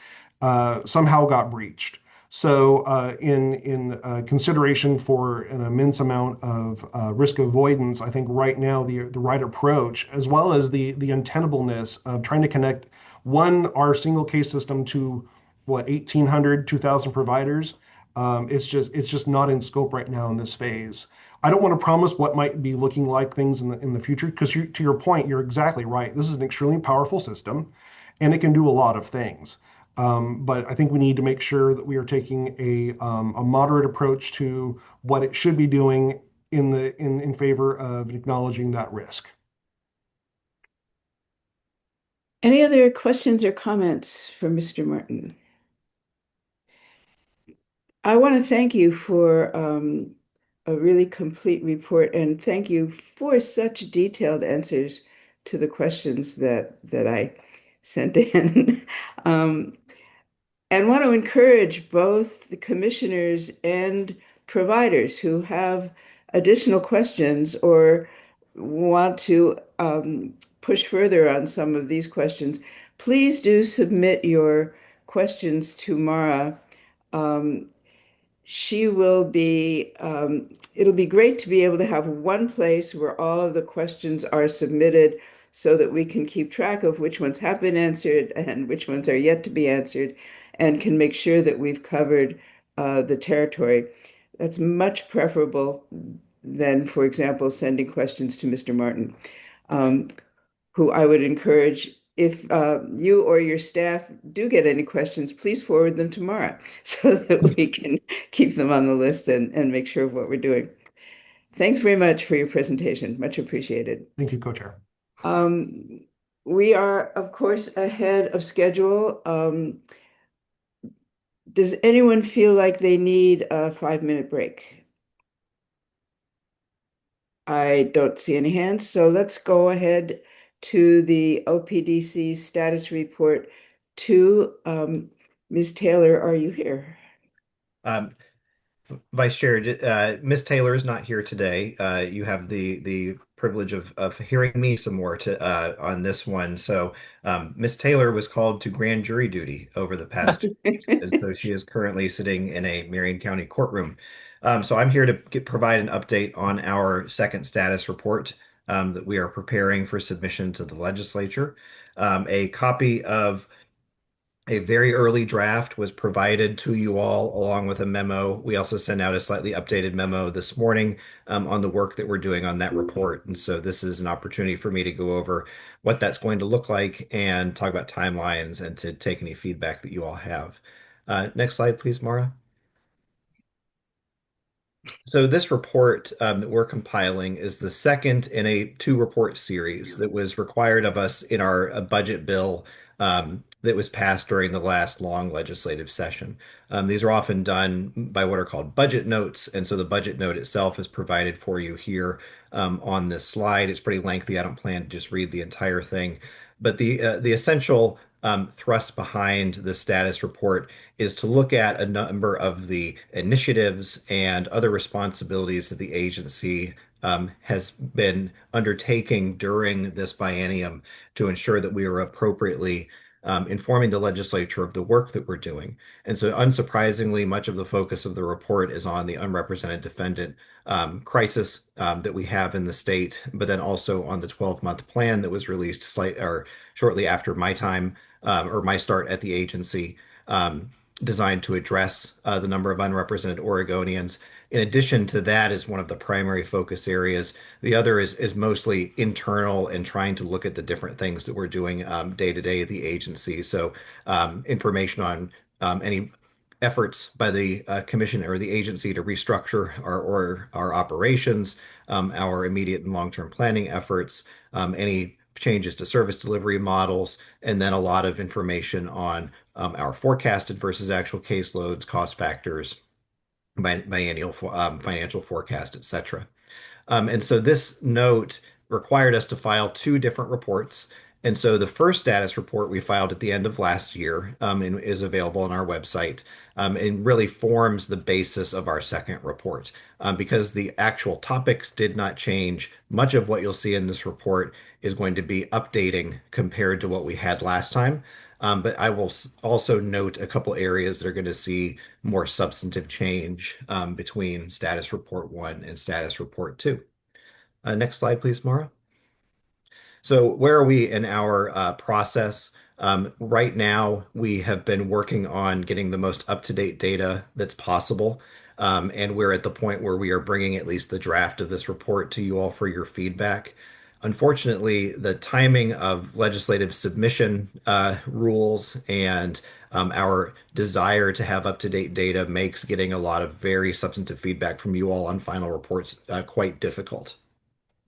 somehow got breached. So in consideration for an immense amount of risk avoidance, I think right now the right approach, as well as the untenableness of trying to connect our single case system to 1,800, 2,000 providers, it's just not in scope right now in this phase. I don't want to promise what might be looking like things in the future, because to your point, you're exactly right. This is an extremely powerful system, and it can do a lot of things. But I think we need to make sure that we are taking a moderate approach to what it should be doing in favor of acknowledging that risk. Any other questions or comments for Mr. Martin? I want to thank you for a really complete report, and thank you for such detailed answers to the questions that I sent in. And want to encourage both the commissioners and providers who have additional questions or want to push further on some of these questions. Please do submit your questions to Mara. Um, she will be, it'll be great to be able to have one place where all of the questions are submitted so that we can keep track of which ones have been answered and which ones are yet to be answered and can make sure that we've covered the territory. That's much preferable than, for example, sending questions to Mr. Martin, um, who I would encourage, if you or your staff do get any questions, please forward them tomorrow so that we can keep them on the list and make sure of what we're doing. Thanks very much for your presentation. Much appreciated. Thank you, Co-Chair. Um, we are, of course, ahead of schedule. Does anyone feel like they need a 5-minute break? I don't see any hands, so let's go ahead to the OPDC status report two. Ms. Taylor, are you here? Um, Vice Chair, Ms. Taylor is not here today. You have the privilege of hearing me some more on this one. So Ms. Taylor was called to grand jury duty over the past 2 weeks, and so she is currently sitting in a Marion County courtroom. So I'm here to provide an update on our second status report that we are preparing for submission to the legislature. A copy of a very early draft was provided to you all along with a memo. We also sent out a slightly updated memo this morning on the work that we're doing on that report. And so this is an opportunity for me to go over what that's going to look like and talk about timelines and to take any feedback that you all have. Next slide, please, Mara. So this report that we're compiling is the second in a two-report series that was required of us in our budget bill that was passed during the last long legislative session. These are often done by what are called budget notes, and so the budget note itself is provided for you here on this slide. It's pretty lengthy. I don't plan to just read the entire thing, but the essential thrust behind the status report is to look at a number of the initiatives and other responsibilities that the agency has been undertaking during this biennium to ensure that we are appropriately informing the legislature of the work that we're doing. And so, unsurprisingly, much of the focus of the report is on the unrepresented defendant crisis that we have in the state, but then also on the 12-month plan that was released shortly after my time or my start at the agency, designed to address the number of unrepresented Oregonians. In addition to that, is one of the primary focus areas. The other is mostly internal and trying to look at the different things that we're doing day to day at the agency. So information on any efforts by the commission or the agency to restructure our operations, our immediate and long-term planning efforts, any changes to service delivery models, and then a lot of information on our forecasted versus actual caseloads, cost factors, biennial financial forecast, et cetera. And so this note required us to file two different reports. And so the first status report we filed at the end of last year and is available on our website and really forms the basis of our second report because the actual topics did not change. Much of what you'll see in this report is going to be updating compared to what we had last time. But I will also note a couple areas that are going to see more substantive change between status report 1 and status report 2. Next slide, please, Mara. So where are we in our process? Right now, we have been working on getting the most up-to-date data that's possible. And we're at the point where we are bringing at least the draft of this report to you all for your feedback. Unfortunately, the timing of legislative submission rules and our desire to have up-to-date data makes getting a lot of very substantive feedback from you all on final reports quite difficult.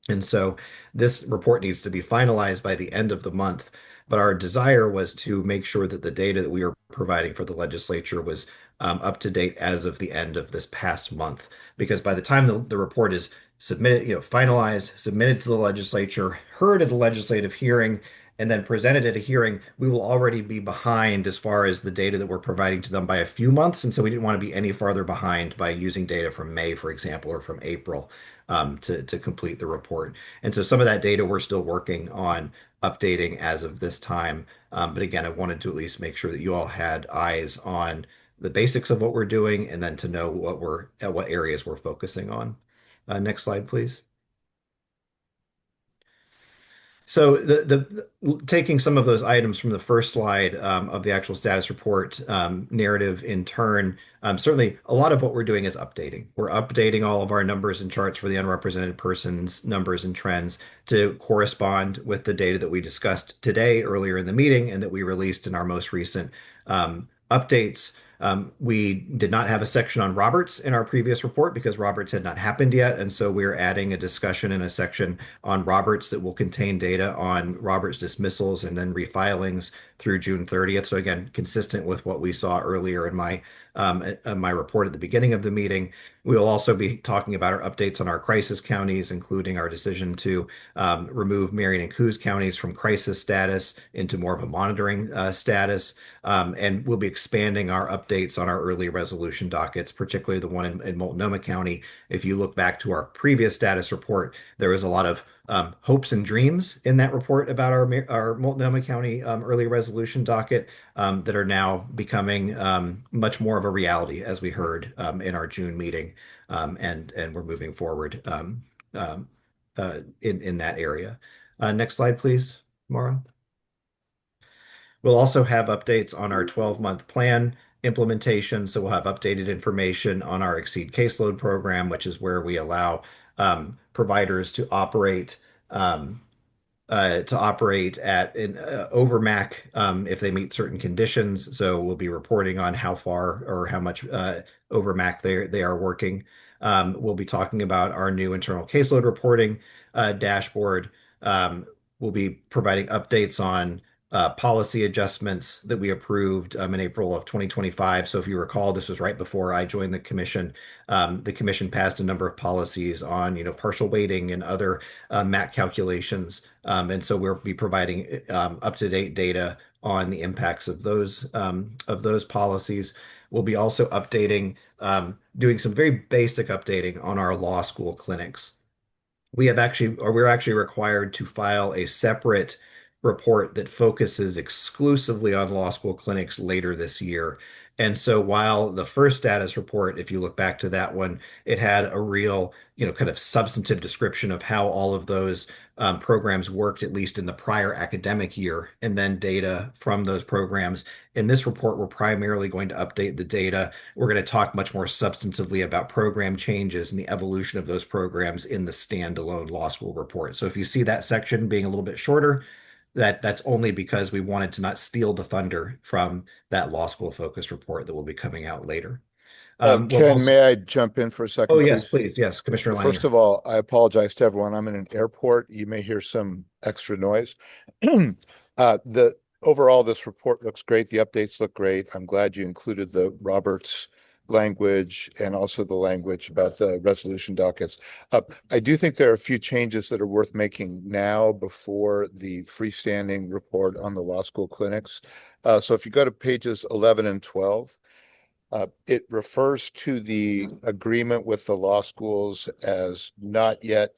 And so this report needs to be finalized by the end of the month. But our desire was to make sure that the data that we are providing for the legislature was up to date as of the end of this past month. Because by the time the report is submitted, finalized, submitted to the legislature, heard at a legislative hearing, and then presented at a hearing, we will already be behind as far as the data that we're providing to them by a few months. And so we didn't want to be any farther behind by using data from May, for example, or from April to complete the report. And so some of that data we're still working on updating as of this time. But again, I wanted to at least make sure that you all had eyes on the basics of what we're doing and then to know what areas we're focusing on. Next slide, please. So taking some of those items from the first slide of the actual status report narrative in turn, certainly a lot of what we're doing is updating. We're updating all of our numbers and charts for the unrepresented persons, numbers and trends to correspond with the data that we discussed today earlier in the meeting and that we released in our most recent updates. We did not have a section on Roberts in our previous report because Roberts had not happened yet. And so we're adding a discussion in a section on Roberts that will contain data on Roberts dismissals and then refilings through June 30th. So again, consistent with what we saw earlier in my report at the beginning of the meeting. We will also be talking about our updates on our crisis counties, including our decision to remove Marion and Coos counties from crisis status into more of a monitoring status. And we'll be expanding our updates on our early resolution dockets, particularly the one in Multnomah County. If you look back to our previous status report, there was a lot of hopes and dreams in that report about our Multnomah County early resolution docket that are now becoming much more of a reality, as we heard in our June meeting, and we're moving forward in that area. Next slide, please, Maura. We'll also have updates on our 12-month plan implementation. So we'll have updated information on our Exceed Caseload program, which is where we allow providers to operate at an overmac if they meet certain conditions. So we'll be reporting on how far or how much overmac they are working. We'll be talking about our new internal caseload reporting dashboard. We'll be providing updates on policy adjustments that we approved in April of 2025. So if you recall, this was right before I joined the commission. The commission passed a number of policies on, partial weighting and other MAC calculations. And so we'll be providing up-to-date data on the impacts of those policies. We'll be also updating, doing some very basic updating on our law school clinics. We're actually required to file a separate report that focuses exclusively on law school clinics later this year. And so while the first status report, if you look back to that one, it had a real, kind of substantive description of how all of those programs worked, at least in the prior academic year, and then data from those programs. In this report, we're primarily going to update the data. We're going to talk much more substantively about program changes and the evolution of those programs in the standalone law school report. So if you see that section being a little bit shorter, that's only because we wanted to not steal the thunder from that law school focused report that will be coming out later. Ken, may I jump in for a Oh, second, yes, please? please. Yes, Commissioner First Leininger. of all, I apologize to everyone. I'm in an airport. You may hear some extra noise. Overall, this report looks great. The updates look great. I'm glad you included the Roberts language and also the language about the resolution dockets. I do think there are a few changes that are worth making now before the freestanding report on the law school clinics. So if you go to pages 11 and 12, it refers to the agreement with the law schools as not yet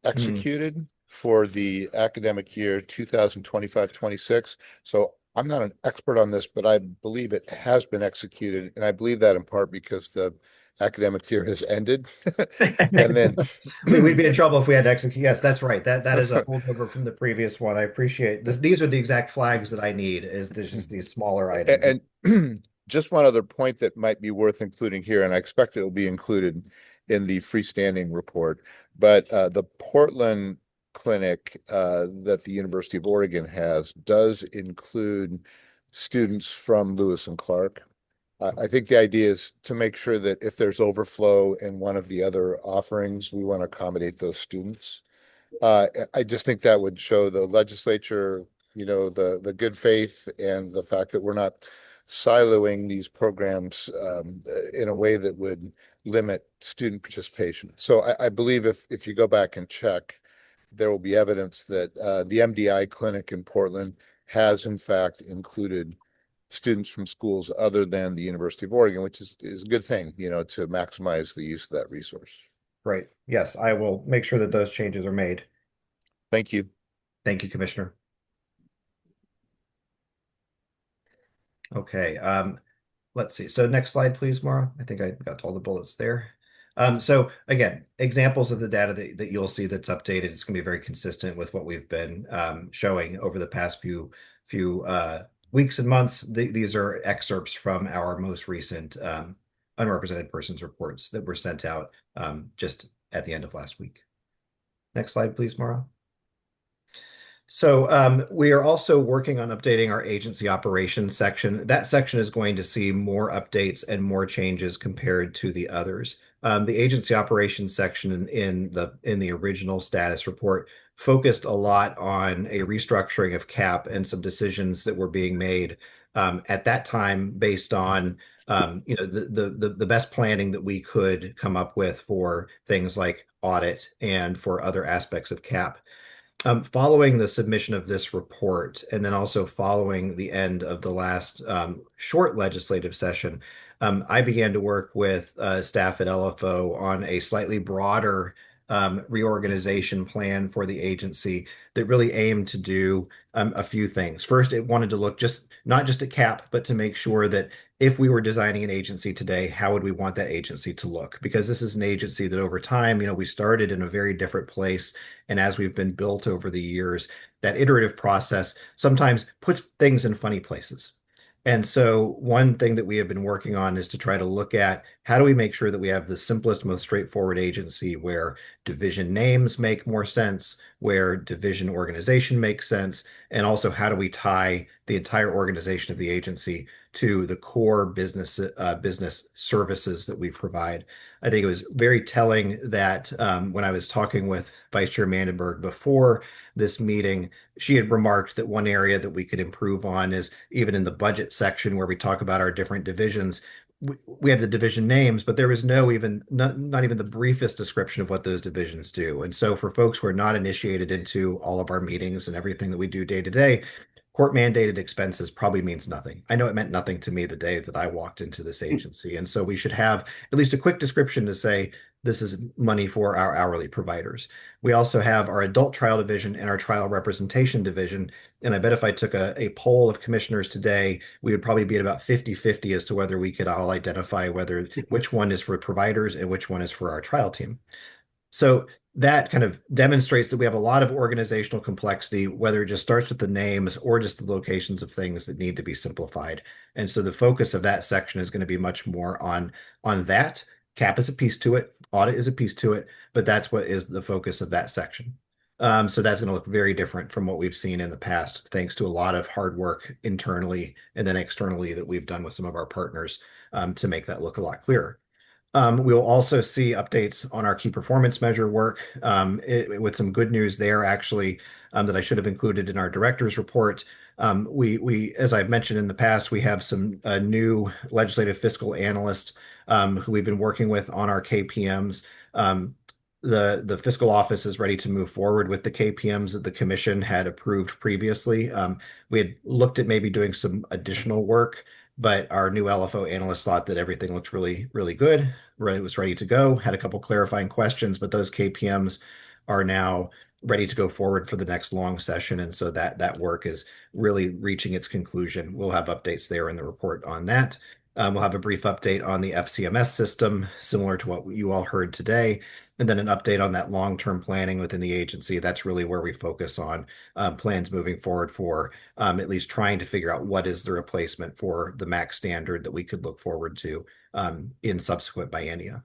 executed for the academic year 2025-26. So I'm not an expert on this, but I believe it has been executed. And I believe that in part because the academic year has ended. And then we'd be in trouble if we had to execute. Yes, that's right. That is a holdover from the previous one. I appreciate this. These are the exact flags that I need. There's just these smaller items. And just one other point that might be worth including here, and I expect it will be included in the freestanding report, but the Portland clinic that the University of Oregon has does include students from Lewis and Clark. I think the idea is to make sure that if there's overflow in one of the other offerings, we want to accommodate those students. I just think that would show the legislature, the good faith and the fact that we're not siloing these programs in a way that would limit student participation. So I believe if you go back and check, there will be evidence that the MDI clinic in Portland has in fact included students from schools other than the University of Oregon, which is a good thing, to maximize the use of that resource. Great. Yes, I will make sure that those changes are made. Thank you. Thank you, Commissioner. Okay. let's see. So next slide, please, Maura. I think I got to all the bullets there. So again, examples of the data that you'll see that's updated. It's going to be very consistent with what we've been showing over the past few weeks and months. These are excerpts from our most recent unrepresented persons reports that were sent out just at the end of last week. Next slide, please, Maura. So we are also working on updating our agency operations section. That section is going to see more updates and more changes compared to the others. The agency operations section in the original status report focused a lot on a restructuring of CAP and some decisions that were being made at that time based on the best planning that we could come up with for things like audit and for other aspects of CAP. Following the submission of this report, and then also following the end of the last short legislative session, I began to work with staff at LFO on a slightly broader reorganization plan for the agency that really aimed to do a few things. First, it wanted to look just not just at CAP, but to make sure that if we were designing an agency today, how would we want that agency to look? Because this is an agency that over time, we started in a very different place. And as we've been built over the years, that iterative process sometimes puts things in funny places. And so one thing that we have been working on is to try to look at how do we make sure that we have the simplest, most straightforward agency where division names make more sense, where division organization makes sense, and also how do we tie the entire organization of the agency to the core business services that we provide. I think it was very telling that when I was talking with Vice Chair Mandenberg before this meeting, she had remarked that one area that we could improve on is even in the budget section where we talk about our different divisions. We have the division names, but there is not even the briefest description of what those divisions do. And so for folks who are not initiated into all of our meetings and everything that we do day to day, court mandated expenses probably means nothing. I know it meant nothing to me the day that I walked into this agency. And so we should have at least a quick description to say, this is money for our hourly providers. We also have our adult trial division and our trial representation division. And I bet if I took a poll of commissioners today, we would probably be at about 50-50 as to whether we could all identify which one is for providers and which one is for our trial team. So that kind of demonstrates that we have a lot of organizational complexity, whether it just starts with the names or just the locations of things that need to be simplified. And so the focus of that section is going to be much more on that. CAP is a piece to it, audit is a piece to it, but that's what is the focus of that section. So that's going to look very different from what we've seen in the past, thanks to a lot of hard work internally and then externally that we've done with some of our partners to make that look a lot clearer. We will also see updates on our key performance measure work with some good news there, actually, that I should have included in our director's report. As I've mentioned in the past, we have some new legislative fiscal analysts who we've been working with on our KPMs. The fiscal office is ready to move forward with the KPMs that the commission had approved previously. We had looked at maybe doing some additional work, but our new LFO analyst thought that everything looked really, really good. It was ready to go, had a couple clarifying questions, but those KPMs are now ready to go forward for the next long session. And so that work is really reaching its conclusion. We'll have updates there in the report on that. We'll have a brief update on the FCMS system, similar to what you all heard today, and then an update on that long-term planning within the agency. That's really where we focus on plans moving forward for at least trying to figure out what is the replacement for the MAC standard that we could look forward to in subsequent biennia.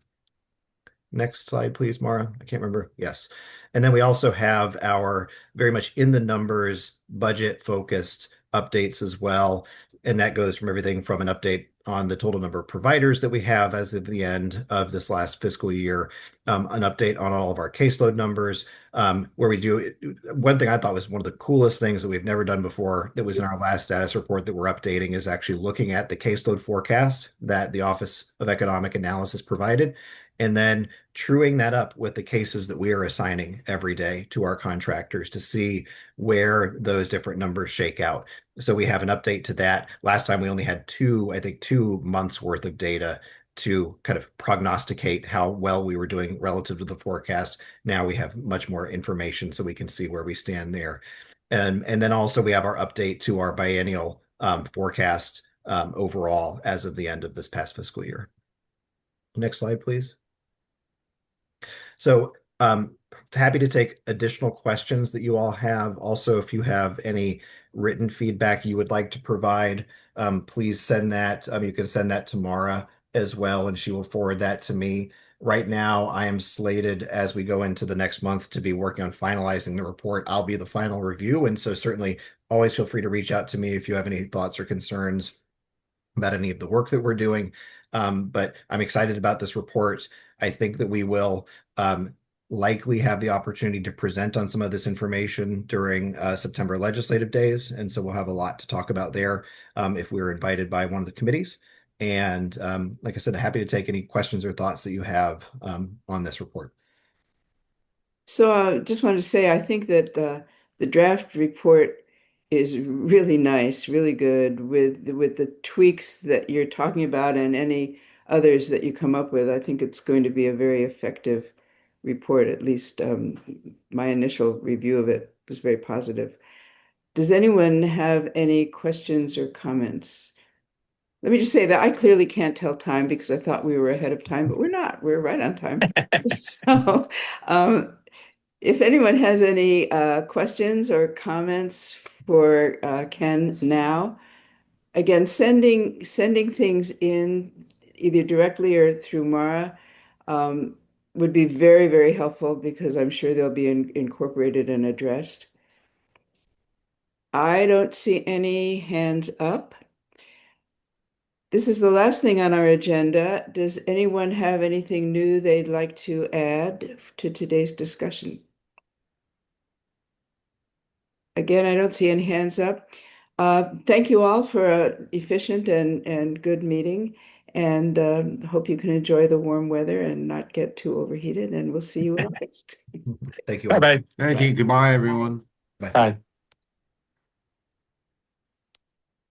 Next slide, please, Mara. I can't remember. Yes. And then we also have our very much in the numbers budget focused updates as well. And that goes from everything from an update on the total number of providers that we have as of the end of this last fiscal year, an update on all of our caseload numbers, where we do one thing I thought was one of the coolest things that we've never done before that was in our last status report that we're updating is actually looking at the caseload forecast that the Office of Economic Analysis provided, and then truing that up with the cases that we are assigning every day to our contractors to see where those different numbers shake out. So we have an update to that. Last time we only had 2 months worth of data to kind of prognosticate how well we were doing relative to the forecast. Now we have much more information so we can see where we stand there. And then also we have our update to our biennial forecast overall as of the end of this past fiscal year. Next slide, please. So happy to take additional questions that you all have. Also, if you have any written feedback you would like to provide, please send that. You can send that to Mara as well, and she will forward that to me. Right now, I am slated as we go into the next month to be working on finalizing the report. I'll be the final review, and so certainly always feel free to reach out to me if you have any thoughts or concerns about any of the work that we're doing. But I'm excited about this report. I think that we will likely have the opportunity to present on some of this information during September legislative days. And so we'll have a lot to talk about there if we're invited by one of the committees. And like I said, happy to take any questions or thoughts that you have on this report. So I just wanted to say, I think that the draft report is really nice, really good with the tweaks that you're talking about and any others that you come up with. I think it's going to be a very effective report. At least my initial review of it was very positive. Does anyone have any questions or comments? Let me just say that I clearly can't tell time because I thought we were ahead of time, but we're not. We're right on time. So, if anyone has any questions or comments for Ken now, again, sending things in either directly or through Mara would be very, very helpful because I'm sure they'll be incorporated and addressed. I don't see any hands up. This is the last thing on our agenda. Does anyone have anything new they'd like to add to today's discussion? Again, I don't see any hands up. Thank you all for an efficient and good meeting, and hope you can enjoy the warm weather and not get too overheated, and we'll see you in August. Thank you all. Bye-bye. Thank you. Goodbye, everyone. Bye. Bye.